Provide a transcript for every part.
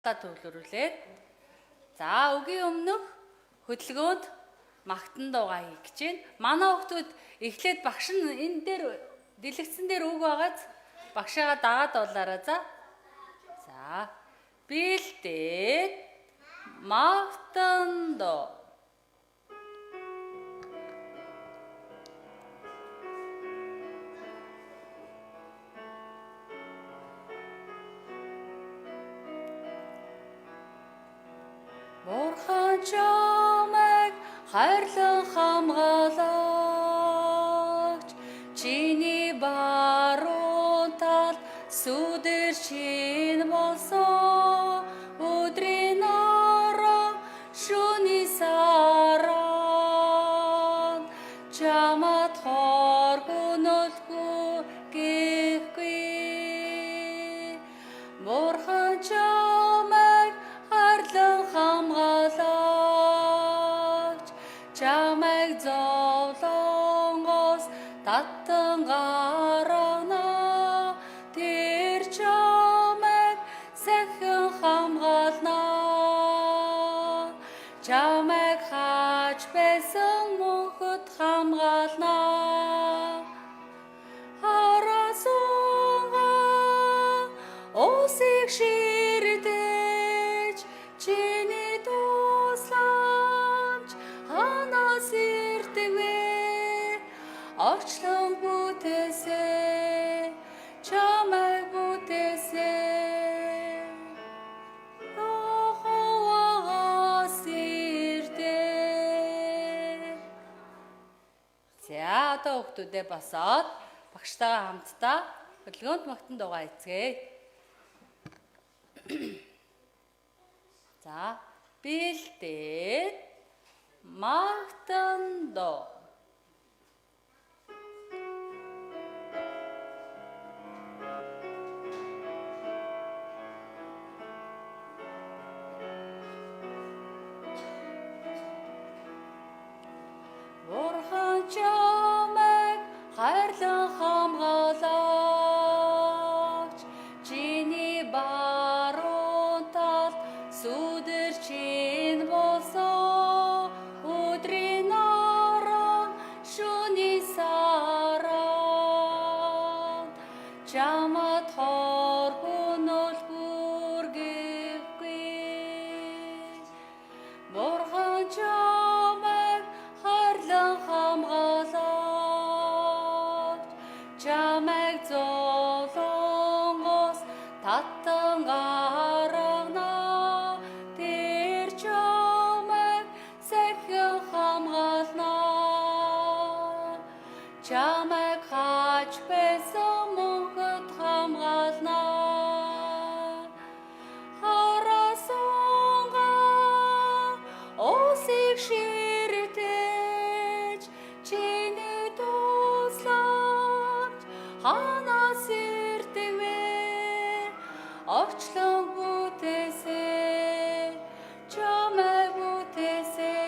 Төвлөрүүлээд за өгийн өмнөх хөдөлгөөнд магтан дуугаа хийх гэж байна. Манай хүүхдүүд эхлээд багш нь энэ дээр дэлгэцэн дээр үг байгааз багшаагаа дагаад болоорой за. За бэлдээд магтан дуу. Бурхан чамайг хайрлан хамгаалагч, чиний баруун талд сүдэр чин болсон, өдрийн ороо шөнийн саран чамд хор гүнэлгүй гэхгүй. Бурхан чамайг хайрлан хамгаалагч, чамайг зовлонгоос татан гаргана. Тэр чамайг сайхан хамгаална. Чамайг хааж байсан мөнхөд хамгаална. Харасунга усыг ширдэж, чиний тусламж ханаас ирдэг вэ? Орчлон бүтээсэй, чамайг бүтээсэй. Йоховагаас ирдэг. За одоо хүүхдүүдээ босоод багштайгаа хамтдаа хөдөлгөөнд магтан дуугаа эцгээе. За бэлдээд магтан дуу. Бурхан чамайг хайрлан хамгаалагч, чиний баруун талд сүдэр чин болсон, өдрийн ороо шөнийн саран чамд хор гүнэлгүй гэхгүй. Бурхан чамайг хайрлан хамгаалагч, чамайг зовлонгоос татан гаргана. Тэр чамайг сайхан хамгаална. Чамайг хааж байсан мөнхөд хамгаална. Харасунга усыг ширдэж, чиний тусламж ханаас ирдэг вэ? Орчлон бүтээсэй, чамайг бүтээсэй.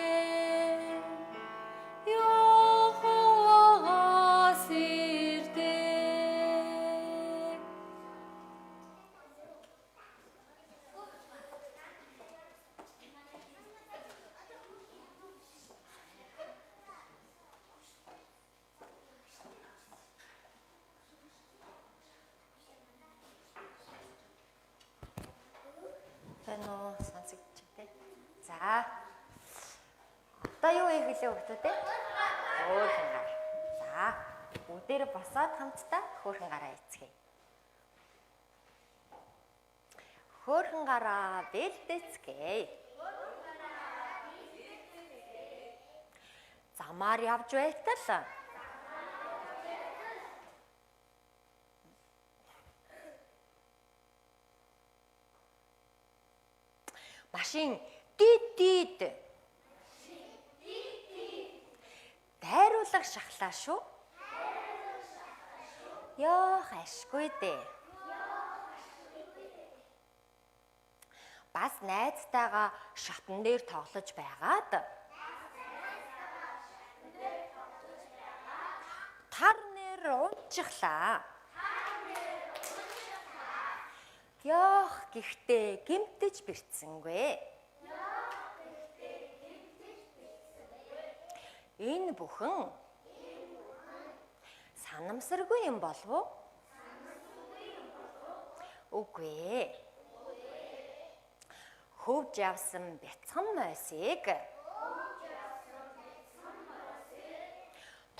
Йоховагаас ирдэг. Тэнөө сонсогдож байна. За. Одоо юу хийх гэлээ хүүхдүүдээ? Хөөрхөн гар. За. Бүгдээрээ босоод хамтдаа хөөрхөн гараа эцгээе. Хөөрхөн гараа бэлдээцгээе. Замаар явж байтал машин дид дайруулах шахлаа шүү. Ёо хашгүй дээ. Бас найзтайгаа шатн дээр тоглож байгаад тар нэр унчихлаа. Яах гэхдээ гэмтэж бэртсэнгүй. Энэ бүхэн санамсаргүй юм болов уу? Үгүй ээ. Хөвж явсан бяцхан мойсыг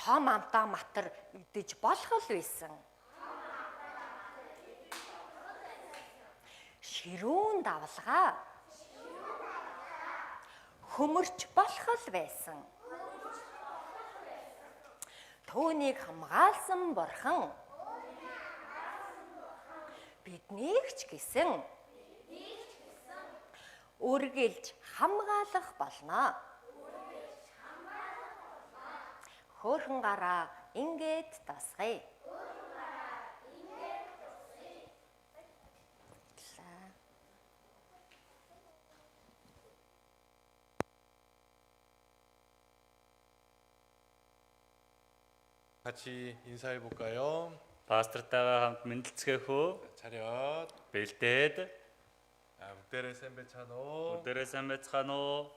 том амтаа матар идэж болох л байсан. Ширүүн давлгаа хөмөрч болох л байсан. Түүнийг хамгаалсан бурхан биднийг ч гэсэн үргэлж хамгаалах болно. Хөөрхөн гараа ингээд тасгая. 같이 인사해 볼까요? Пастортайгаа хамт мэндэлцгээх үү? 차렷. Бэлдээд 북대레 셈베차노. өдөрөө сайн байцгаана уу?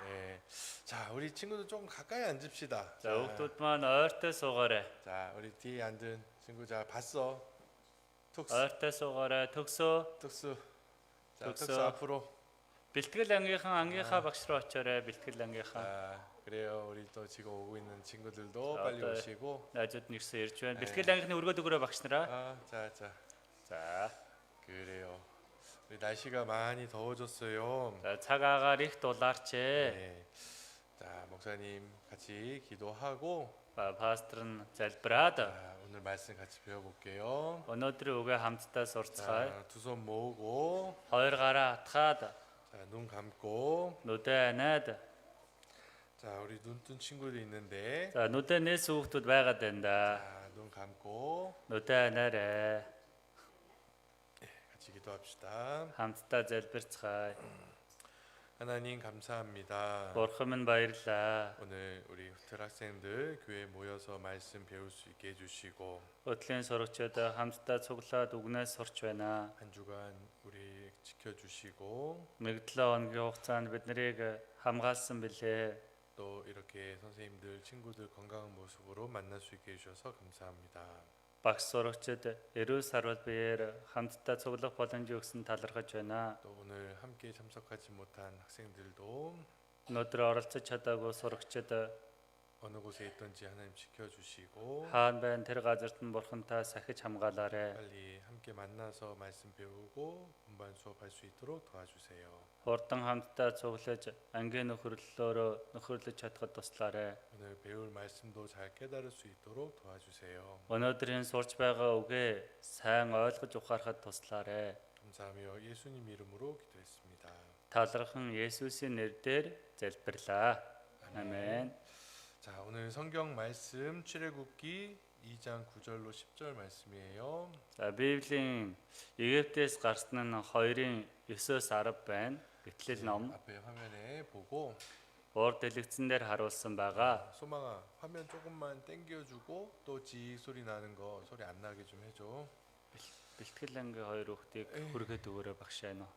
네. 자, 우리 친구들 조금 가까이 앉읍시다. За хүүхдүүд маань ойртой суугаарай. 자, 우리 뒤에 앉은 친구 자 봤어. 툭스. Ойртой суугаарай. Төгсөө. 툭스. 자, 툭스. 툭스 앞으로. Бэлтгэл ангийнхаа багш руу очоорой. Бэлтгэл ангийнхаа. 자, 그래요. 우리 또 지금 오고 있는 친구들도 자, 빨리 네. 오시고. Найзууд нь ирсэн ирж байна. Бэлтгэл ангийнхны өргөд өгөрөө багш нараа. 자. За. 그래요. 우리 날씨가 많이 더워졌어요. За цаг агаар их дулаарчээ. 네. 자, 목사님 같이 기도하고 Пастор нь залбираад 자, 오늘 말씀 같이 배워볼게요. өнөөдрийн үгээ хамтдаа сурцгаая. 자, 두 손 모으고 Хоёр гараа атгаад 자, 눈 감고 нүдэ анаад. 자, 우리 눈 뜬 친구도 있는데 За нүдэ нээс хүүхдүүд байгаад байна да. 자, 눈 감고 Нүдэ анаарай. 같이 기도합시다. Хамтдаа залбирцгаая. 하나님 감사합니다. Бурхан минь баярлалаа. 오늘 우리 후텔 학생들 교회 모여서 말씀 배울 수 있게 해주시고 Өдлийн сурагчид хамтдаа цуглаад үгнээс сурч байна. 한 주간 우리 지켜주시고 Нэг 7 хоногийн хугацаанд бид нарыг хамгаалсан билээ. 또 이렇게 선생님들 친구들 건강한 모습으로 만날 수 있게 해주셔서 감사합니다. Багш сурагчид эрүүл сарвал биеэр хамтдаа цуглах боломжийг өгсөн талархаж байна. 또 오늘 함께 참석하지 못한 학생들도 Өнөөдөр оролцож чадаагүй сурагчид 어느 곳에 있든지 하나님 지켜주시고 хаана байна тэр газарт нь бурхантай сахиж хамгаалаарай. 빨리 함께 만나서 말씀 배우고 본반 수업할 수 있도록 도와주세요. Хурдан хамтдаа цуглаж ангийн нөхөрлөж чадхад туслаарай. 오늘 배울 말씀도 잘 깨달을 수 있도록 도와주세요. Өнөөдрийн сурч байгаа үгээ сайн ойлгож ухаарахад туслаарай. 감사하며 예수님 이름으로 기도했습니다. Талархан Есүсийн нэрээр залбирлаа. 아멘. 자, 오늘 성경 말씀 출애굽기 2장 9절로 10절 말씀이에요. За Библийн Египтээс гарсан нь 2-ын 9-оос 10 байна. Гэтэл ном 앞에 화면에 보고 уур дэлгэцэн дээр харуулсан байгаа. 소망아 화면 조금만 당겨주고 또 지 소리 나는 거 소리 안 나게 좀 해줘. Бэлтгэл ангийн 2 хүүхдийг хүргээд өгөөрэй багш байна уу?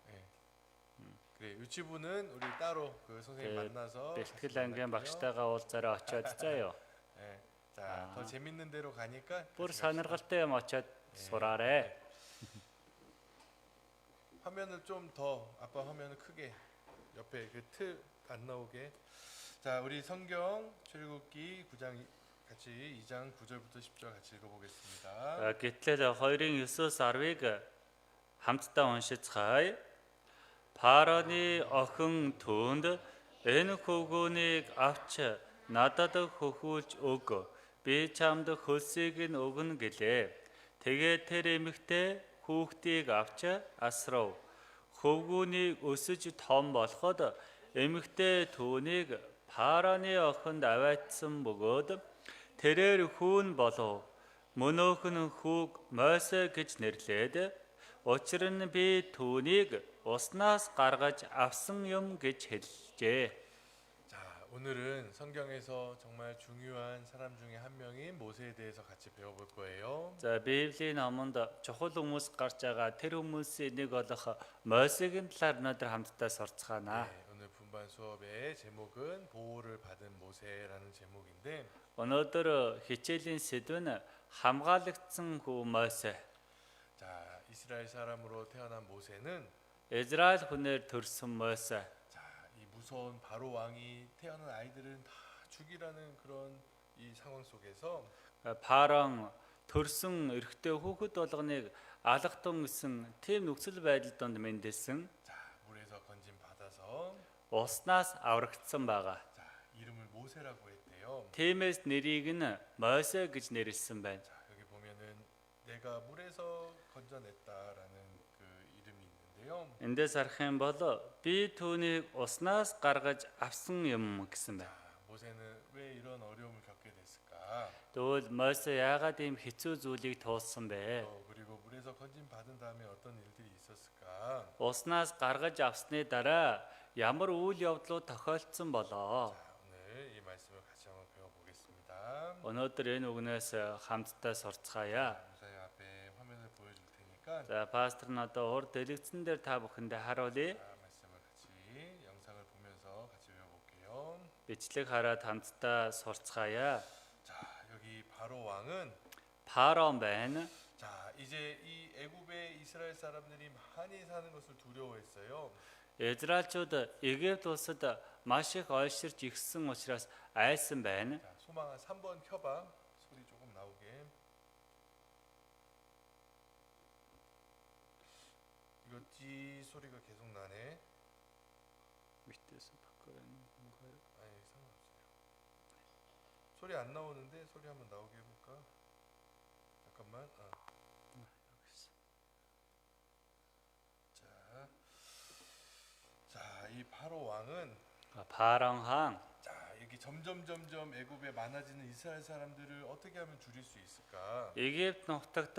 그래 유치부는 우리 따로 그 선생님 네, 만나서 Бэлтгэл ангийн багштайгаа уулзаараа очиод заяа. 네, 자, 더 재밌는 데로 가니까 Бүр 같이 갑시다. сонирхолтой юм очиод сураарэ. 화면을 좀 더 아빠 화면을 크게 옆에 그 틀 안 나오게. 자, 우리 성경 출애굽기 9장 같이 2장 9절부터 10절 같이 읽어보겠습니다. Гэтэл 2-ын 9-оос 10-ыг хамтдаа уншицгаая. Параны охин түүнд энэ хөвгүүнийг авч надад хөхүүлж өг. Би чамд хөлсийг нь өгнө гэлээ. Тэгээд тэр эмэгтэй хүүхдийг авч асрав. Хөвгүүнийг өсөж том болоход эмэгтэй түүнийг Параны охинд аваачсан бөгөөд тэрээр хүүн болов. Мөнөөх нь хүүг Мосе гэж нэрлээд учир нь би түүнийг уснаас гаргаж авсан юм гэж хэлжээ. 자, 오늘은 성경에서 정말 중요한 사람 중에 한 명인 모세에 대해서 같이 배워볼 거예요. За Библийн номонд чухал хүмүүс гарч байгаа тэр хүмүүсийн нэг болох Мосегийн талаар өнөөдөр хамтдаа сурцгаана. 네, 오늘 분반 수업의 제목은 보호를 받은 모세라는 제목인데 Өнөөдөр хичээлийн сэдв нь хамгаалагдсан хүү Мосе. 자, 이스라엘 사람으로 태어난 모세는 Израиль хүнээр төрсөн Мосе. 자, 이 무서운 바로 왕이 태어난 아이들은 다 죽이라는 그런 이 상황 속에서 Парон төрсөн эрэгтэй хүүхэд болгоныг алгатун гэсэн тийм нөхцөл байдал донд мэндэлсэн. 자, 물에서 건진 받아서 Уснаас аврагдсан байгаа. 자, 이름을 모세라고 했대요. Тиймээс нэрийг нь Мосе гэж нэрлсэн байна. 자, 여기 보면은 내가 물에서 건져냈다라는 그 이름이 있는데요. Эндээс харах юм бол би түүнийг уснаас гаргаж авсан юм гэсэн байна. 자, 모세는 왜 이런 어려움을 겪게 됐을까? Тэгвэл Мосе яагаад ийм хэцүү зүйлийг туулсан бэ? 그리고 물에서 건진 받은 다음에 어떤 일들이 있었을까? Уснаас гаргаж авсны дараа ямар үйл явдлууд тохиолдсон болоо? 자, 오늘 이 말씀을 같이 한번 배워보겠습니다. Өнөөдөр энэ үгнээс хамтдаа сурцгаая. 목사님 앞에 화면을 보여줄 테니까 За пастор нь одоо урд дэлгэцэн дээр та бүхэндээ харуулъя. 자, 말씀을 같이 영상을 보면서 같이 배워볼게요. Бичлэг хараад хамтдаа сурцгаая. 자, 여기 바로 왕은 Парон байна. 자, 이제 이 애굽의 이스라엘 사람들이 많이 사는 것을 두려워했어요. Израильчууд Египт улсад маш их ойширч ирсэн учраас айсан байна. 자, 소망아 3번 켜봐. 소리 조금 나오게. 이거 찌 소리가 계속 나네. 아니, 상관없어요. 소리 안 나오는데 소리 한번 나오게 해볼까? 잠깐만. 자, 이 바로 왕은 Парон хаан 자, 여기 점점 애굽에 많아지는 이스라엘 사람들을 어떻게 하면 줄일 수 있을까? Египт нутагт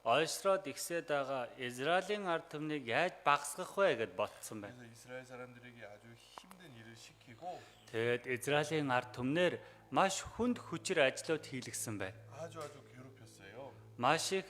ойшроод ихсээд байгаа Израилийн ард түмнийг яаж багасгах вэ гэд ботсон байна. 그래서 이스라엘 사람들에게 아주 힘든 일을 시키고 Тэгээд Израилийн ард түмнэр маш хүнд хүчээр ажлууд хийлгсэн байна. 아주 괴롭혔어요. Маш их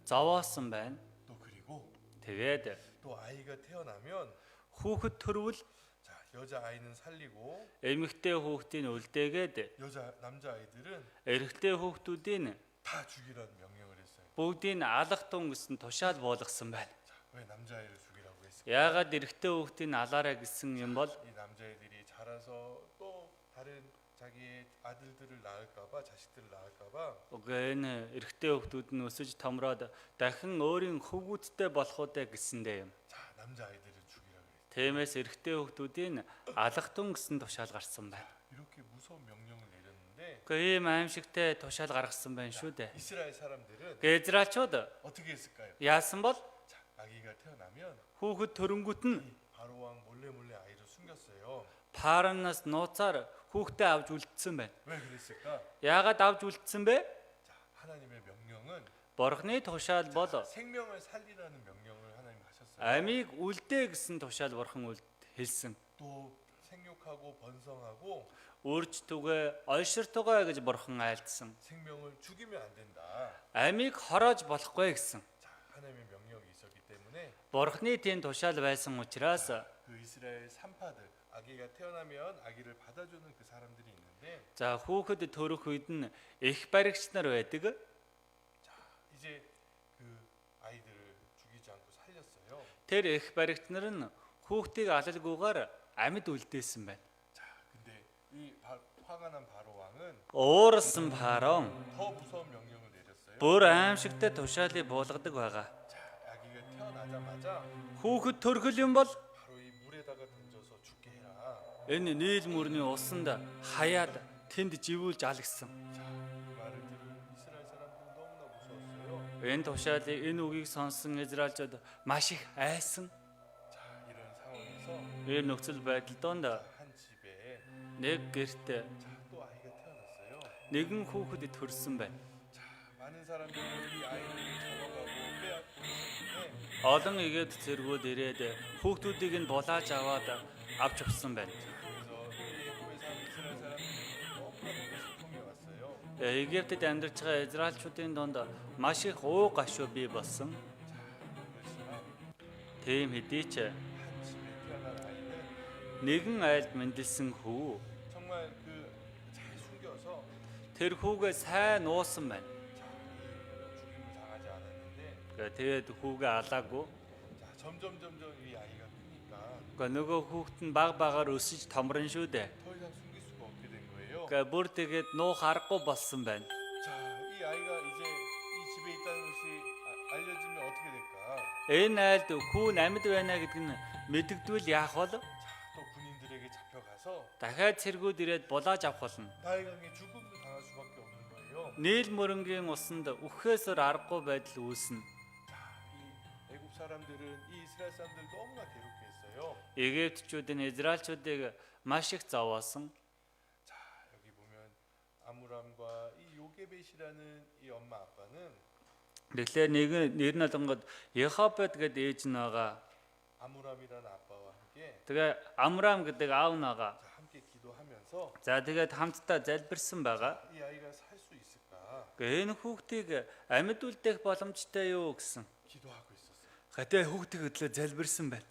зовоосон байна. 또 그리고 Тэгээд 또 아이가 태어나면 хүүхэд төрвөл 자, 여자 아이는 살리고 эмэгтэй хүүхдийн үлдээгээд 남자 아이들은 эрэгтэй хүүхдүүдийн 다 죽이라는 명령을 했어요. бүгдийг алгатун гэсэн тушаал буулгасан байна. 자, 왜 남자아이를 죽이라고 했을까? Яагаад эрэгтэй хүүхдийн алаарай гэсэн юм бол 이 남자애들이 자라서 또 다른 자기의 아들들을 낳을까봐 자식들을 낳을까봐 энэ эрэгтэй хүүхдүүд нь өсөж томроод дахин өөрийн хөвгүүдтэй болох үдэ гэсэндээ юм. 자, 남자아이들을 죽이라고 했어요. Тиймээс эрэгтэй хүүхдүүдийн алгатун гэсэн тушаал гарсан байна. 이렇게 무서운 명령을 내렸는데 Гэхдээ ийм аимшигтай тушаал гаргасан байна шүү дээ. 이스라엘 사람들은 Израильчууд 어떻게 했을까요? яасан бол 자, 아기가 태어나면 хүүхэд төрөнгөт нь 이 바로 왕 몰래 아이를 숨겼어요. Паранаас нууцаар хүүхдээ авч үлдсэн байна. 왜 그랬을까? Яагаад авч үлдсэн бэ? 자, 하나님의 명령은 Бурхны тушаал бол 생명을 살리라는 명령을 하나님 하셨어요. амийг үлдээ гэсэн тушаал бурхан хэлсэн. 또 생육하고 번성하고 Үржтүгэ ойширтугай гэж бурхан айлдсан. 생명을 죽이면 안 된다. Амийг хороож болохгүй гэсэн. 자, 하나님의 명령이 있었기 때문에 Бурхны тийм тушаал байсан учраас 그 이스라엘 산파들 아기가 태어나면 아기를 받아주는 그 사람들이 있는데 за хүүхэд төрөх үед нь их баригч нар байдаг. 자, 이제 그 아이들을 죽이지 않고 살렸어요. Тэр их баригч нар нь хүүхдийг алалгүйгээр амьд үлдээсэн байна. 자, 근데 이 화가 난 바로 왕은 Уурсан Парон 더 무서운 명령을 내렸어요. бүр аимшигтай тушаалыг буулгадаг байгаа. 자, 아기가 태어나자마자 Хүүхэд төргөл юм бол 바로 이 물에다가 던져서 죽게 해라. энэ нийл мөрний усанд хаяад тэнд живүүлж алагсан. 자, 그 말을 들은 이스라엘 사람들은 너무나 무서웠어요. Энэ тушаалыг энэ үгийг сонсон Израильчууд маш их айсан. 자, 이런 상황에서 Ийм нөхцөл байдал донд 한 집에 нэг гэрт 자, 또 아이가 태어났어요. нэгэн хүүхэд төрсөн байна. 자, 많은 사람들이 이 아이를 잡아가고 빼앗고 있는데 Олон игээд зэргүүд ирээд хүүхдүүдийг нь булааж аваад авч өгсөн байна. 그래서 이 애굽에 사는 Египтэд амьдарч байгаа Израильчуудын донд маш их уу гашуу бий болсон. 그렇지만 Тийм хэдий ч 한 집에 태어난 아이는 нэгэн айлд мэндэлсэн хүү 정말 그 잘 숨겨서 тэр хүүгээ сайн нуусан байна. 자, 이 죽임을 당하지 않았는데 Тэгээд хүүгээ алаагүй. 자, 점점 이 아이가 크니까 Гэхдээ нөгөө хүүхэд нь баг багаар өсөж томрон шүү дээ. 더 이상 숨길 수가 없게 된 거예요. Гэхдээ бүр тэгээд нуух аргагүй болсон байна. 자, 이 아이가 이제 이 집에 있다는 것이 알려지면 어떻게 될까? Энэ айлд хүү нь амьд байна гэдэг нь мэдэгдвэл яах вэ? 자, 또 군인들에게 잡혀가서 Дахиад цэргүүд ирээд булааж авах болно. 나일강에 죽음을 당할 수밖에 없는 거예요. Нийл мөрөнгийн усанд үххээсээр аргагүй байдал үүснэ. 자, 이 애굽 사람들은 이 이스라엘 사람들 너무나 괴롭게 했어요. Египтчүүдийн Израильчүүдийг маш их зовоосон. 자, 여기 보면 아므람과 이 요게벳이라는 이 엄마 아빠는 Тэгэхээр нэр нь олонгод Яхопед гэдэг ээж нь байгаа. 아므람이라는 아빠와 함께 Тэгээ Амрам гэдэг аав нь байгаа. 자, 함께 기도하면서 За тэгээд хамтдаа залбирсан байгаа. 이 아이가 살 수 있을까 Энэ хүүхдийг амьд үлдээх боломжтой юу гэсэн. 기도하고 있었어요. Хатаа хүүхдийн хөдлөө залбирсан байна.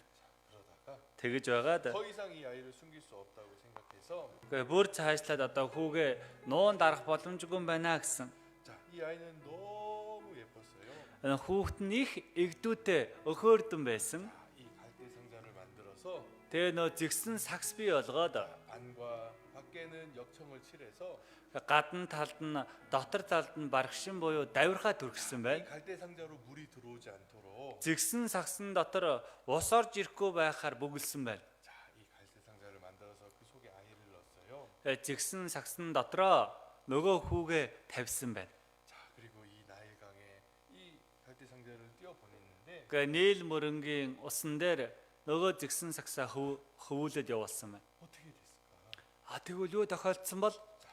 그러다가 Тэгэж байгаад 더 이상 이 아이를 숨길 수 없다고 생각해서 гээ бүр цаашлаад одоо хүүгээ нуун дарах боломжгүй байна гэсэн. 자, 이 아이는 너무 예뻤어요. Энэ хүүхэд нь их эгдүүтэй өхөөрдөн байсан. 자, 이 갈대 상자를 만들어서 Тэгээ нөө зэгсэн сакс бий болгоод 안과 밖에는 역청을 칠해서 гадна талд нь дотор талд нь баргшин буюу давирхаа түргсэн 이 байна. 갈대 상자로 물이 들어오지 않도록 Зэгсэн сагсан дотор ус орж ирэхгүй байхаар бүгэлсэн байна. 자, 이 갈대 상자를 만들어서 그 속에 아이를 넣었어요. Зэгсэн сагсан дотроо нөгөө хүүгээ тавьсан байна. 자, 그리고 이 나일강에 이 갈대 상자를 띄워 보냈는데 Гэ нийл мөрөнгийн усан дээр нөгөө зэгсэн сагсаа хөвүүлээд явуулсан байна. 어떻게 됐을까? Тэгвэл юу тохиолдсон бол 자,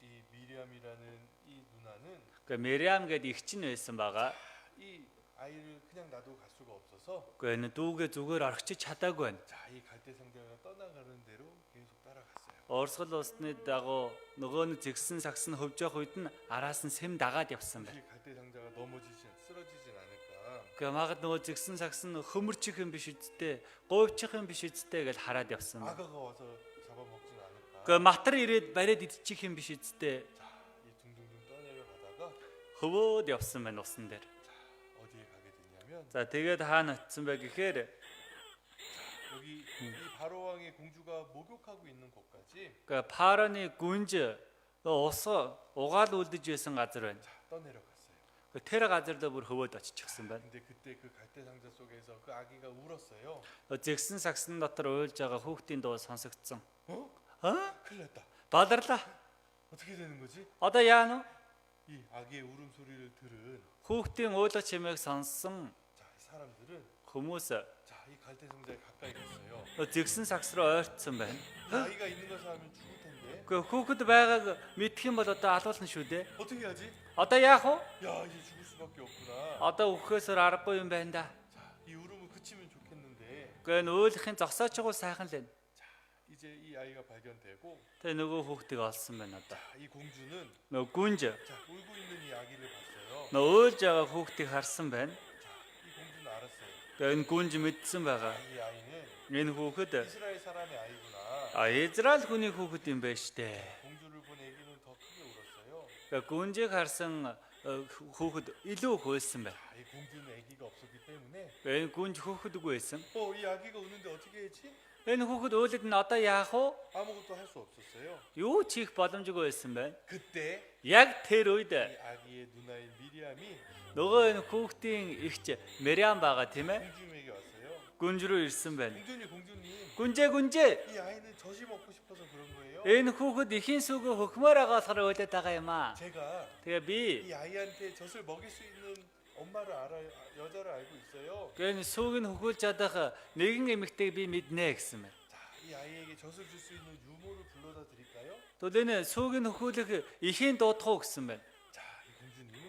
이 미리암이라는 이 누나는 гэ Мириам гэдэг их чинь байсан байгаа. 이 아이를 그냥 놔두고 갈 수가 없어서 Гэ энэ дүүгээ зүгээр орхиж чадаагүй байна. 자, 이 갈대 상자가 떠나가는 대로 계속 따라갔어요. Оросгол улсны дагуу нөгөө нэг зэгсэн сагс нь хөвж явах үед нь араас нь сэм дагаад явсан байна. 이 갈대 상자가 쓰러지진 않을까? Гэ магад нөгөө зэгсэн сагс нь хөмөрчих юм биш үсттэй, говьчих юм биш үсттэй гэж хараад явсан байна. 악어가 와서 잡아먹진 않을까? Гэ матар ирээд бариад идчих юм биш үсттэй 자, 이 둥둥둥 떠내려가다가 хөвөөд явсан байна усан дээр. 어디에 가게 됐냐면 За тэгээд хаана очсон бэ гэхээр 여기 이 바로 왕의 공주가 목욕하고 있는 곳까지 그 파라니 군주 ус угаал үлдэж байсан газар байна. 자, 떠내려갔어요. 그 테라 газарда бүр хөвөөд оччихсан байна. 근데 그때 그 갈대 상자 속에서 그 아기가 울었어요. Зэгсэн сагсан дотор уйлж байгаа хүүхдийн дуу сонсогдсон. 어? 큰일 났다. Бадарлаа. 어떻게 되는 거지? Одоо яана вэ? 이 아기의 울음소리를 들은 Хүүхдийн уйлах чимээг сонссон 자, 이 사람들은 хүмүүс 자, 이 갈대 상자에 가까이 갔어요. зэгсэн сагс руу ойртсон байна. 이 아이가 있는 것을 알면 죽을 텐데 Гэхдээ хүүхэд байгааг мэдэх юм бол одоо алуулна шүү дээ. 어떻게 하지? Одоо яах вэ? 야, 이제 죽을 수밖에 없구나. Одоо өгөхөөсөр аргагүй юм байна да. 자, 이 울음을 그치면 좋겠는데 Гэхдээ уйлахын зогсооч байгаа сайхан л байна. 이제 이 아이가 발견되고 Тэгээ нөгөө хүүхдийг олсон байна одоо. 자, 이 공주는 Нөгөө гүнж 자, 울고 있는 이 아기를 봤어요. нөгөө уйлж байгаа хүүхдийг харсан байна. 자, 이 공주는 알았어요. Тэгээ энэ гүнж мэдсэн байгаа. 이 아이는 Энэ хүүхэд 이스라엘 사람의 아이구나. Израиль хүний хүүхэд юм байна штэ. 공주를 본 아기는 더 크게 울었어요. Тэгээ гүнжийг харсан хүүхэд илүү хөөлсөн байна. 자, 이 공주는 아기가 없었기 때문에 Энэ гүнж хүүхэдгүй байсан. 이 아기가 우는데 어떻게 했지? Энэ хүүхэд уйлаад нь одоо яах вэ? 아무것도 할 수 없었어요. Юу ч хийх боломжгүй байсан байна. 그때 Яг тэр үед 이 아기의 누나인 미리암이 нөгөө энэ хүүхдийн ихч Мэриам байгаа тийм ээ. 공주님에게 왔어요. Гүнж рүү ирсэн байна. 공주님, Гүнжээ. 이 아이는 젖이 먹고 싶어서 그런 거예요. Энэ хүүхэд ихийн сүгөө хөхмөр агаалахаар уйлаад байгаа юм аа. 제가 Тэгээ би 이 아이한테 젖을 먹일 수 있는 엄마를 알아요. 여자를 알고 있어요. гэн сүг нь хөхүүлж чадах нэгэн эмэгтэйг би мэднэ гэсэн байна. 자, 이 아이에게 젖을 줄 수 있는 유모를 불러다 드릴까요? Тэгвэл энэ сүг нь хөхүүлэх ихийн дуудах уу гэсэн байна. 자, 이 공주님은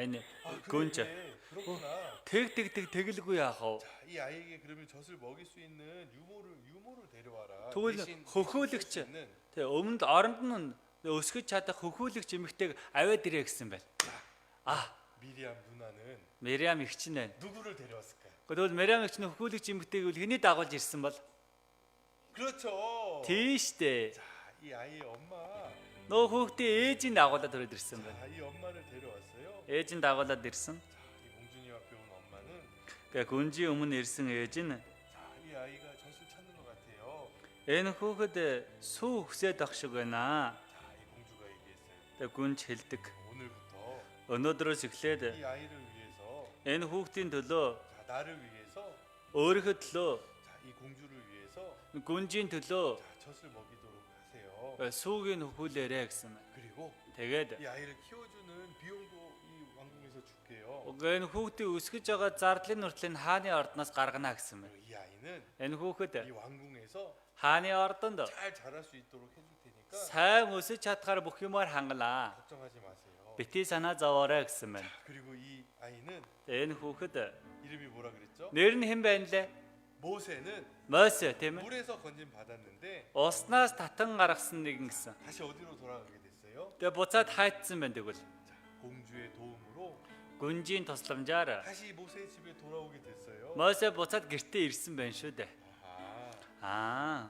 Энэ 아, гүнж 그렇구나. тэгэлгүй яах вэ? 자, 이 아이에게 그러면 젖을 먹일 수 있는 유모를 데려와라. Тэгвэл 대신 хөхөөлөгч 수 있는 тэгээ өмнөд оронд нь өсгөж чадах хөхүүлэгч эмэгтэйг аваад ирээ гэсэн байна. 미리암 누나는 Мериам эгч нь байна. 누구를 데려왔을까요? Тэгвэл Мериам эгч нь хөхүүлэгч эмэгтэйг бол хэний дагуулж ирсэн бол? 그렇죠. Тийштэй. 자, 이 아이의 엄마. Нөө хүүхдээ ээжийн дагуулад өрөөд ирсэн байна. 자, 이 엄마를 데려왔어요. Ээжийн дагуулад ирсэн. 자, 이 공준이 앞에 온 엄마는 Гэхдээ гүнжийн өмнө ирсэн ээж нь 자, 이 아이가 젖을 찾는 것 같아요. энэ хүүхэд сүү хүсээд ах шиг байна. 자, 이 공주가 얘기했어요. Тэг гүнж хэлдэг. 오늘부터 Өнөөдрөөс эхлээд 이 아이를 위해서 энэ хүүхдийн төлөө 자, 나를 위해서 өөрийнхөө төлөө 자, 이 공주를 위해서 гүнжийн төлөө 자, 젖을 먹이도록 하세요. сүүгийн хөхүүлээрэ гэсэн байна. 그리고 Тэгээд 이 아이를 키워주는 비용도 이 왕궁에서 줄게요. энэ хүүхдийн өсгөж байгаа зардлын нүртлийн хааны ордноос гаргана гэсэн байна. 그리고 이 아이는 Энэ хүүхэд 이 왕궁에서 хааны ордонд 잘 자랄 수 있도록 해줄 테니까 сайн өсөж чадхаар бүх юмар хангалаа. 걱정하지 마세요. Бити санаа зовоорой гэсэн байна. 그리고 이 아이는 Энэ хүүхэд 이름이 뭐라 그랬죠? нэр нь хэн байна лээ? 모세는 Мосе тийм ээ. 물에서 건진 받았는데 Уснаас татан гаргасан нэгэн гэсэн. 다시 어디로 돌아가게 됐어요? Тэгээ буцаад хайцсан байна тэгвэл. 자, 공주의 도움으로 Гүнжийн тусламжаар 다시 모세의 집에 돌아오게 됐어요. Мосе буцаад гэртээ ирсэн байна шүү дээ. 아하. Аа.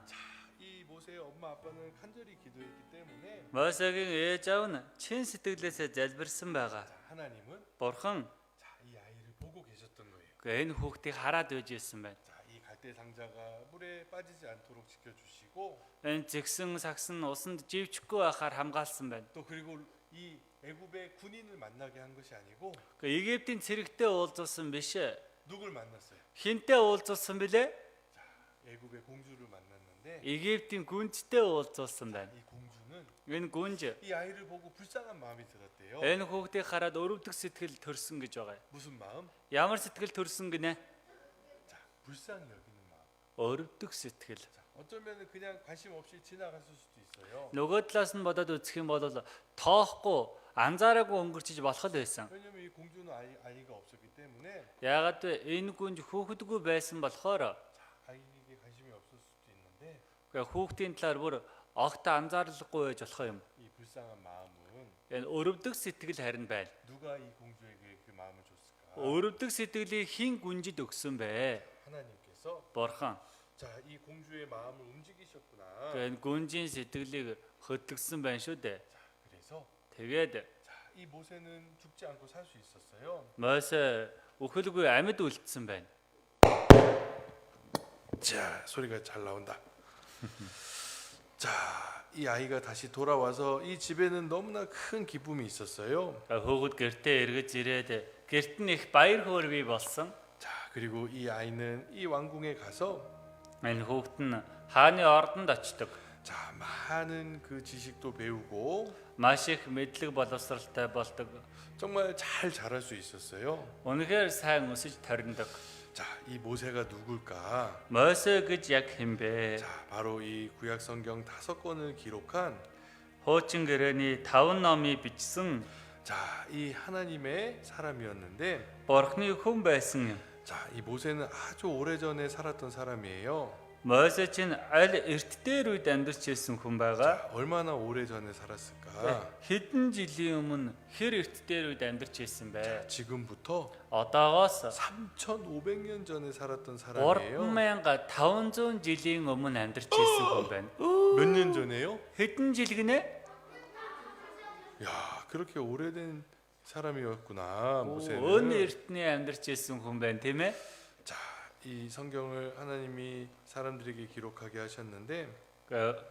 이 모세의 엄마 아빠는 간절히 기도했기 때문에 Мосегийн ээж аав нь чин сэтгэлээсээ залбирсан байгаа. 자, 하나님은 Бурхан 자, 이 아이를 보고 계셨던 거예요. энэ хүүхдийг хараад байж ирсэн байна. 자, 이 갈대 상자가 물에 빠지지 않도록 지켜주시고 Энэ зэгсэн сагсан усанд живчихгүй байхаар хамгаалсан байна. 또 그리고 이 애굽의 군인을 만나게 한 것이 아니고 Египтийн цэрэгтэй уулзсан биш. 누굴 만났어요? Хинтээ уулзсан бilé? 자, 애굽의 공주를 만났는데 Египтийн гүнзтэй уулзсан байна. 이 공주는 Энэ гүнж 이 아이를 보고 불쌍한 마음이 들었대요. энэ хүүхдийг хараад өрөвдөх сэтгэл төрсөн гэж байгаа. 무슨 마음? Ямар сэтгэл төрсөн гинэ? 자, 불쌍히 여기는 마음. Өрөвдөх сэтгэл. 자, 어쩌면 그냥 관심 없이 지나갔을 수도 있어요. Нөгөө талаас нь бодоод үзэх юм бол тоохгүй анзаараагүй өнгөрчиж болох л байсан. 왜냐면 이 공주는 아이가 없었기 때문에 Яагаад вэ? Энэ гүнж хүүхэдгүй байсан болохоор 자, 아이에게 관심이 없을 수도 있는데 хүүхдийн талаар бүр огт анзаарлахгүй байж болох юм. 이 불쌍한 마음은 Энэ өрөвдөх сэтгэл харин байна. 누가 이 공주에게 그 마음을 줬을까? Өрөвдөх сэтгэлийг хэн гүнжид өгсөн бэ? 하나님께서 Бурхан. 자, 이 공주의 마음을 움직이셨구나. Энэ гүнжийн сэтгэлийг хөдөлгсөн байна шүү дээ. 자, 그래서 Тэгээд 자, 이 모세는 죽지 않고 살 수 있었어요. Мосе өхөлгүй амьд үлдсэн байна. 자, 소리가 잘 나온다. 자, 이 아이가 다시 돌아와서 이 집에는 너무나 큰 기쁨이 있었어요. Хөөгд гэртээ эргэж ирээд гэрт нь их баяр хөөр бий болсон. 자, 그리고 이 아이는 이 왕궁에 가서 Энэ хүүхэд нь хааны ордонд очдог. 자, 많은 그 지식도 배우고 Маш их мэдлэг боловсралтай болдог. 정말 잘 자랄 수 있었어요. Үнэхээр сайн өсөж ториндог. 자, 이 모세가 누굴까? Мосе гэж яг хэн бэ? 자, 바로 이 구약 성경 5권을 기록한 Хуучин гэрээний 5 номыг бичсэн 자, 이 하나님의 사람이었는데 Бурхны хүн байсан юм. 자, 이 모세는 아주 오래전에 살았던 사람이에요. Мосе чинь аль эрт дээр үед амьдарч ирсэн хүн байгаа. 자, 얼마나 오래전에 살았을까? Хэдэн жилийн өмнө хэр эрт дээр үед амьдарч ирсэн бэ? 지금부터 Одоогоос 3,500년 전에 살았던 사람이에요. 3500 жилийн өмнө амьдарч ирсэн хүн байна. 몇 년 전에요? Хэдэн жил гинэ? 야, 그렇게 오래된 사람이었구나, Өн 모세는. эртний амьдарч ирсэн хүн байна, тийм ээ? 자, 이 성경을 하나님이 사람들에게 기록하게 하셨는데,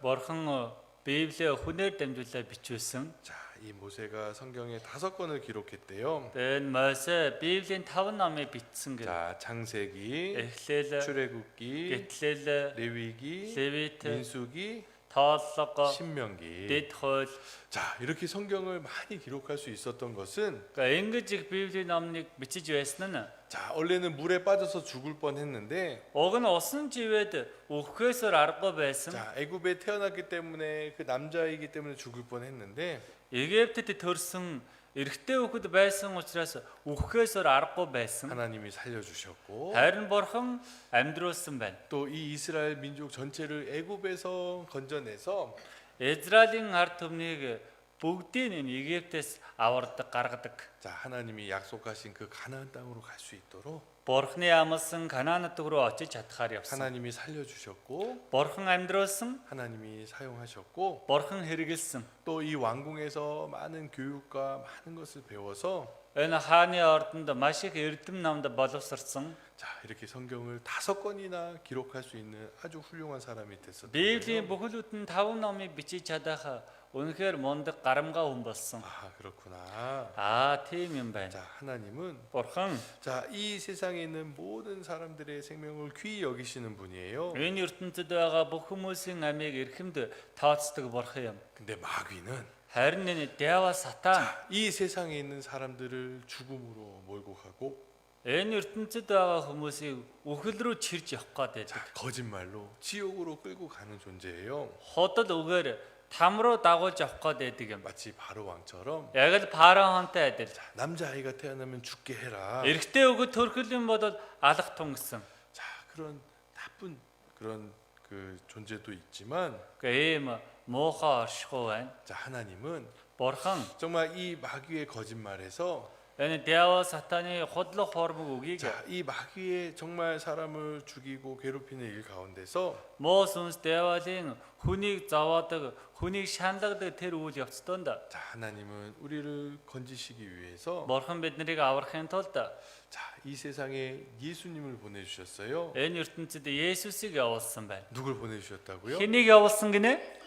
Бурхан Библийг хүнээр дамжуулаад бичүүлсэн. 자, 이 모세가 성경에 5권을 기록했대요. Тэгээд Мосе Библийн 5 номыг бичсэн гэх. 자, 창세기, Эхлэл, 출애굽기, Гэтлэл, 레위기, Левит, 민수기, Тооллого, 신명기. Дэд хууль. 자, 이렇게 성경을 많이 기록할 수 있었던 것은 Ингэж их Библийн номыг бичиж байсан нь 자, 원래는 물에 빠져서 죽을 뻔했는데 уг нь усан живээд өгөхөөсөр аргагүй байсан. 자, 애굽에 태어났기 때문에 그 남자이기 때문에 죽을 뻔했는데 Египтэд төрсэн эрэгтэй хүүхэд байсан учраас өгөхөөсөр аргагүй байсан. 하나님이 살려주셨고 Харин Бурхан амьдруулсан байна. 또 이 이스라엘 민족 전체를 애굽에서 건져내서 Израилийн ард түмнийг бүгдийг энэ Египтээс авардаг, гаргадаг. 자, 하나님이 약속하신 그 가나안 땅으로 갈 수 있도록 Бурхны амласан Канаан нутаг руу очиж чадхаар явсан. 하나님이 살려주셨고 Бурхан амьдруулсан, 하나님이 사용하셨고 Бурхан хэрэгэлсэн. 또 이 왕궁에서 많은 교육과 많은 것을 배워서 Энэ хааны ордонд маш их эрдэм намд боловсрсан. 자, 이렇게 성경을 5권이나 기록할 수 있는 아주 훌륭한 사람이 됐었던 Библийн 거예요. бүхэл бүтэн 5 номыг бичиж чадах үнэхээр мундаг гарамгаа хүн болсон. 아, 그렇구나. Тийм юм байна. 자, 하나님은 Бурхан 자, 이 세상에 있는 모든 사람들의 생명을 귀히 여기시는 분이에요. энэ ертөнцид байгаа бүх хүмүүсийн амийг эрхэмд тооцдог бурхан юм. 근데 마귀는 Харин энэ Дява Сатан 이 세상에 있는 사람들을 죽음으로 몰고 가고 энэ ертөнцид байгаа хүмүүсийг үхэл рүү чирж явах гээд 자, байдаг. 거짓말로 지옥으로 끌고 가는 존재예요. Ходол үгээр там руу дагуулж явах гээд байдаг юм. 마치 바로 왕처럼 Яг л Фараонтой адил. 자, 남자아이가 태어나면 죽게 해라. Эрэгтэй өгөд төрхөл юм бол алах тунгсан. 자, 그런 나쁜 그런 그 존재도 있지만 Гэхдээ ийм муухай оршихуй байна. 자, 하나님은 Бурхан 정말 이 마귀의 거짓말에서 энэ Дява Сатаны худлах хормог үгийг 자, 이 마귀의 정말 사람을 죽이고 괴롭히는 일 가운데서 муу сүнс Дявалын хүнийг зовоодог, хүнийг шаналгадаг тэр үйл явц донд 자, 하나님은 우리를 건지시기 위해서 Бурхан биднийг аврахын тулд 자, 이 세상에 예수님을 보내주셨어요. энэ ертөнцид Есүсийг явуулсан байна. 누굴 보내주셨다고요? Хэнийг явуулсан гинэ?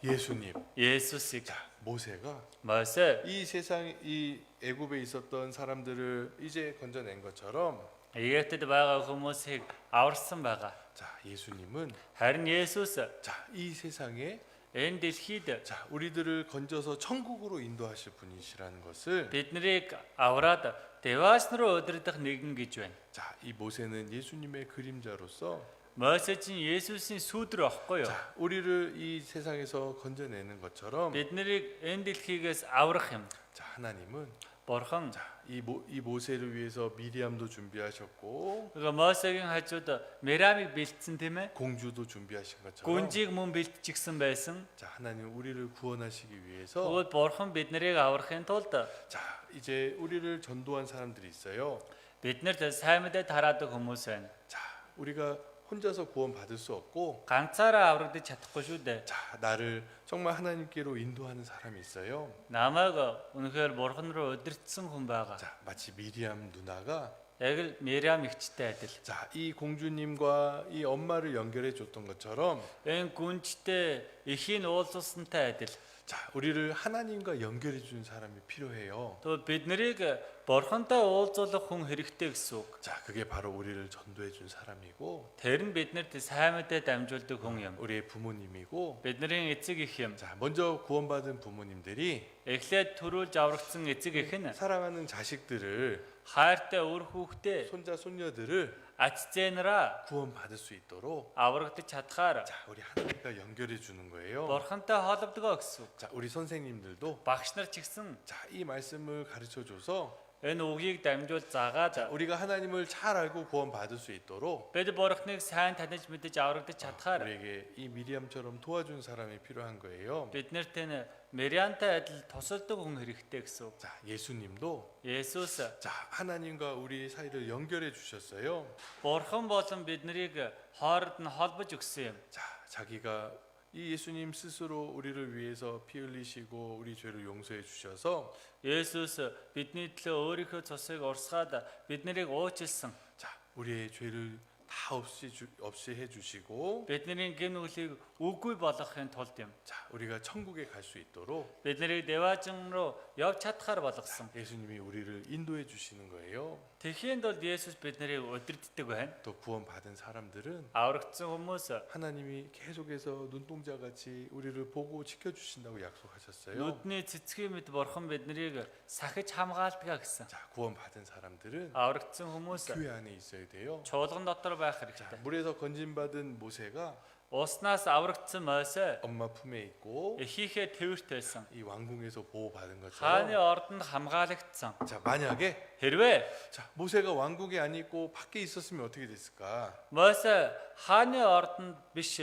예수님. Есүсийг. 자, 모세가 Мосе 이 세상 이 애굽에 있었던 사람들을 이제 건져낸 것처럼 Египтэд байгаа хүмүүсийг аварсан байгаа. 자, 예수님은 Харин Есүс 자, 이 세상에 энэ дэлхийд 자, 우리들을 건져서 천국으로 인도하실 분이시라는 것을 биднийг авраад Девас руу өдрөдөх нэгэн гэж байна. 자, 이 모세는 예수님의 그림자로서 Мосе чинь Есүсийн сүүдөр байхгүй юу? 자, 우리를 이 세상에서 건져내는 것처럼 Биднийг энэ дэлхийгээс аврах юм. 자, 하나님은 Бурхан 자, 이 모세를 위해서 미리암도 준비하셨고 тэгээ Мосегийн хажууд Мерамыг бэлдсэн тийм ээ? 공주도 준비하신 것처럼 Гүнжийг мөн бэлтчихсэн байсан. 자, 하나님 우리를 구원하시기 위해서 Тэгвэл Бурхан биднийг аврахын тулд 자, 이제 우리를 전도한 사람들이 있어요. биднэрт сайн мэдээ тараадаг хүмүүс байна. 자, 우리가 혼자서 구원받을 수 없고 Ганцаараа аврагдаж чадахгүй шүү дээ. 자, 나를 정말 하나님께로 인도하는 사람이 있어요. Намайг үнэхээр Бурхан руу өдөртсөн хүн байгаа. 자, 마치 미리암 누나가 Яг л Мерам ихчтэй адил. 자, 이 공주님과 이 엄마를 연결해 줬던 것처럼 Энэ гүнжтэй эхийн уулзсантай адил. 자, 우리를 하나님과 연결해 주는 사람이 필요해요. То бид нарыг Бурхантай уулзуулах хүн хэрэгтэй гэсэн үг. 자, 그게 바로 우리를 전도해 준 사람이고 Тэр нь биднэрт сайн мэдээ дамжуулдаг хүн юм. 우리의 부모님이고 Бидний эцэг эх юм. 자, 먼저 구원받은 부모님들이 Эхлээд төрүүлж аврагдсан эцэг эх нь 사랑하는 자식들을 хайртай өр хүүхдээ 손자 손녀들을 ач зээнараа 구원받을 수 있도록 аврагдаж чадхаар 자, 우리 하나님과 연결해 주는 거예요. Бурхантай холбогдгоо гэсэн үг. 자, 우리 선생님들도 Багш нар ч гэсэн 자, 이 말씀을 가르쳐 줘서 энэ үгийг дамжуул заагаад 우리가 하나님을 잘 알고 구원받을 수 있도록 бид Бурханыг сайн таньж мэдэж аврагдаж чадхаар 우리에게 이 미리암처럼 도와준 사람이 필요한 거예요. биднэрт энэ Мериантай адил тусалдаг хүн хэрэгтэй гэсэн үг. 자, 예수님도 Есүс 자, 하나님과 우리 사이를 연결해 주셨어요. Бурхан болон биднийг хооронд нь холбож өгсөн юм. 자, 자기가 이 예수님 스스로 우리를 위해서 피 흘리시고 우리 죄를 용서해 주셔서 Есүс бидний төлөө өөрийнхөө цусыг урсгаад биднийг уучлсан. 자, 우리의 죄를 다 없이 해 주시고 Бидний гин нүглийг үгүй болгохын тулд юм. 자, 우리가 천국에 갈 수 있도록 Биднийг Деважин руу явж чадхаар болгосон. 예수님이 우리를 인도해 주시는 거예요. Тэхийн тулд Есүс биднийг удирддаг байна. 또 구원받은 사람들은 Аврагдсан хүмүүс 하나님이 계속해서 눈동자 같이 우리를 보고 지켜 주신다고 약속하셨어요. нүдний цэцгийн мэд Бурхан биднийг сахиж хамгаалдаг гэсэн. 자, 구원받은 사람들은 Аврагдсан хүмүүс 교회 안에 있어야 돼요. чуулган дотор байх 자, хэрэгтэй. 물에서 건진받은 모세가 Уснаас аврагдсан Мосе 엄마 품에 있고 эхийнхээ тэвэрт байсан. 이 왕궁에서 보호받은 Хааны 것처럼 ордонд хамгаалагдсан. 자, 만약에 Хэрвээ 자, 모세가 왕궁에 안 있고 밖에 있었으면 어떻게 됐을까? Мосе хааны ордонд биш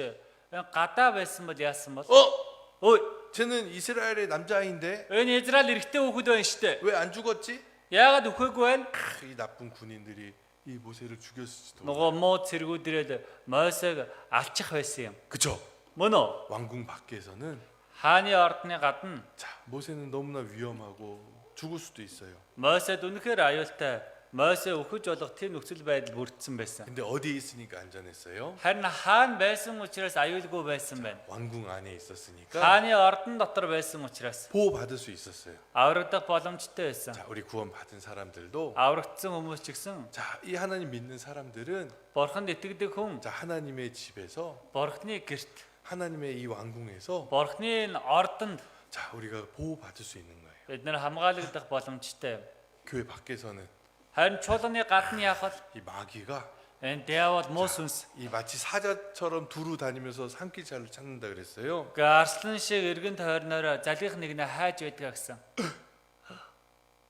гадаа байсан бол яасан бол Ой, 쟤는 이스라엘의 남자아이인데 энэ Израиль эрэгтэй хүүхэд байна штэ. 왜 안 죽었지? Яагаад үхээгүй байна? 이 나쁜 군인들이 이 모세를 죽였을지도. Нөгөө муу цэргүүдрээд Мойсег алчих байсан юм. 그쵸? Мөн үү? 왕궁 밖에서는 Хааны ордны гадна 자 모세는 너무나 위험하고 죽을 수도 있어요. Мойсед үнэхээр аюултай. Мойсе өхөж болох тийм нөхцөл байдал бүрдсэн байсан. 근데 어디에 있으니까 안전했어요? Харин хаан байсан учраас аюулгүй байсан байна. 왕궁 안에 있었으니까 Хааны ордон дотор байсан учраас 보호 받을 수 있었어요. аврагдах боломжтой байсан. 자 우리 구원 받은 사람들도 Аврагдсан хүмүүс ч гэсэн 자 이 하나님 믿는 사람들은 Бурханд итгэдэг хүн 자 하나님의 집에서 Бурхны гэрт, 하나님의 이 왕궁에서 Бурхны ордонд 자 우리가 보호 받을 수 있는 거예요. бид нэр хамгаалагдах боломжтой. 교회 밖에서는 Харин чуулганы гадна яхад 이 마귀가 энэ диавол муу сүнс 이 마치 사자처럼 두루 다니면서 산기자를 찾는다 그랬어요. 그 арслан шиг эргэн тойрноор залгих нэгнээ хайж байдаг гэсэн.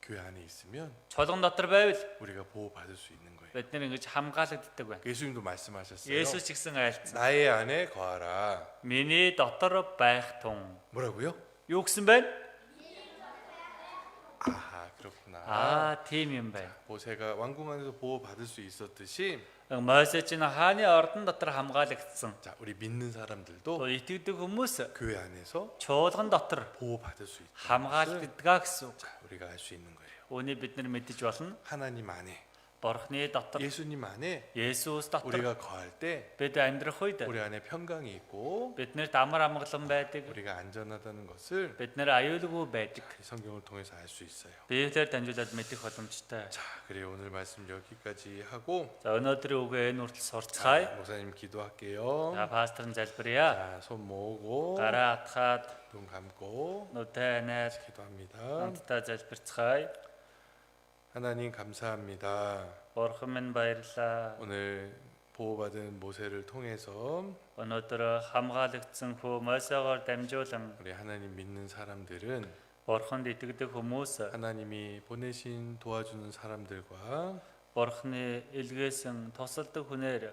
교회 안에 있으면 Чуулган дотор байвал 우리가 보호 받을 수 있는 거예요. бид нэр ингэж хамгаалагддаг байна. 예수님도 말씀하셨어요. Есүс ч гэсэн айлцсан. 나의 안에 거하라. Миний дотор байх тун. 뭐라고요? Юу гэсэн бэ? 아하 그렇구나. Тийм юм байна. 모세가 왕궁 안에서 보호 받을 수 있었듯이 Мойсе ч хааны ордон дотор хамгаалагдсан. 자 우리 믿는 사람들도 Итгэдэг хүмүүс 교회 안에서 чуулган дотор 보호 받을 수 있다. хамгаалагддаг гэсэн. 자 우리가 알 수 있는 거예요. Үүнийг бид нар мэдэж болно. 하나님 안에 Бурхны дотор, 예수님 안에 Есүс дотор 우리가 거할 때 бид амьдрах үед 우리 안에 평강이 있고 биднэрт амар амгалан байдаг. 우리가 안전하다는 것을 Бид нар аюулгүй байдаг. 이 성경을 통해서 알 수 있어요. Библиэр дамжуулаад мэдэх боломжтой. 자, 그래 오늘 말씀 여기까지 하고 За өнөөдрийн үгээ энэ хүртэл сурцгаая. 목사님 기도할게요. За пасторын залбирая. 자, 손 모으고 Гараа атгаад 눈 감고 нүдэ ханаад 기도합니다. хамтдаа залбирцгаая. 하나님 감사합니다. Бурхан минь баярлалаа. 오늘 보호받은 모세를 통해서 Өнөөдөр хамгаалагдсан хүү Мойсегоор дамжуулан 우리 하나님 믿는 사람들은 Бурханд итгэдэг хүмүүс 하나님이 보내신 도와주는 사람들과 Бурханы илгээсэн тусалдаг хүнээр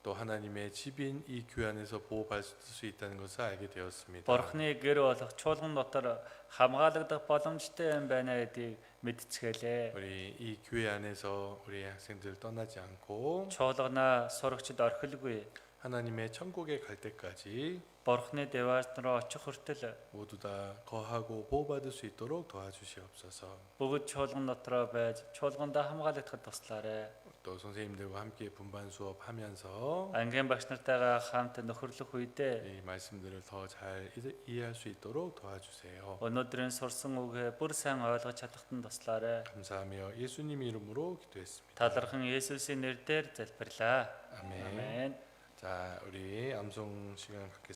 또 하나님의 집인 이 교회 안에서 보호받을 수 있다는 것을 알게 되었습니다. Бурханы гэр болох чуулган дотор хамгаалагдах боломжтой юм байна гэдгийг мэдцгээлээ. 우리 이 교회 안에서 우리 학생들 떠나지 않고 Чуулгана сурагчид орхилгүй. 하나님의 천국에 갈 때까지 Бурханы деваач руу очих хүртэл 모두 다 거하고 보호받을 수 있도록 도와주시옵소서. бүгд чуулган дотроо байж чуулгандаа хамгаалагдахад туслаарай. 또 선생님들과 함께 분반 수업하면서 Ангийн багш нартайгаа хамт нөхөрлөх үедээ 이 말씀들을 더 잘 이해할 수 있도록 도와주세요. өнөөдрийн сурсан үгээ бүр сайн ойлгож чадахад нь туслаарай. 감사하며 예수님 이름으로 기도했습니다. Талархан Есүсийн нэрээр залбирлаа. 아멘. Амен. 자, 우리 암송 시간 갖겠습니다.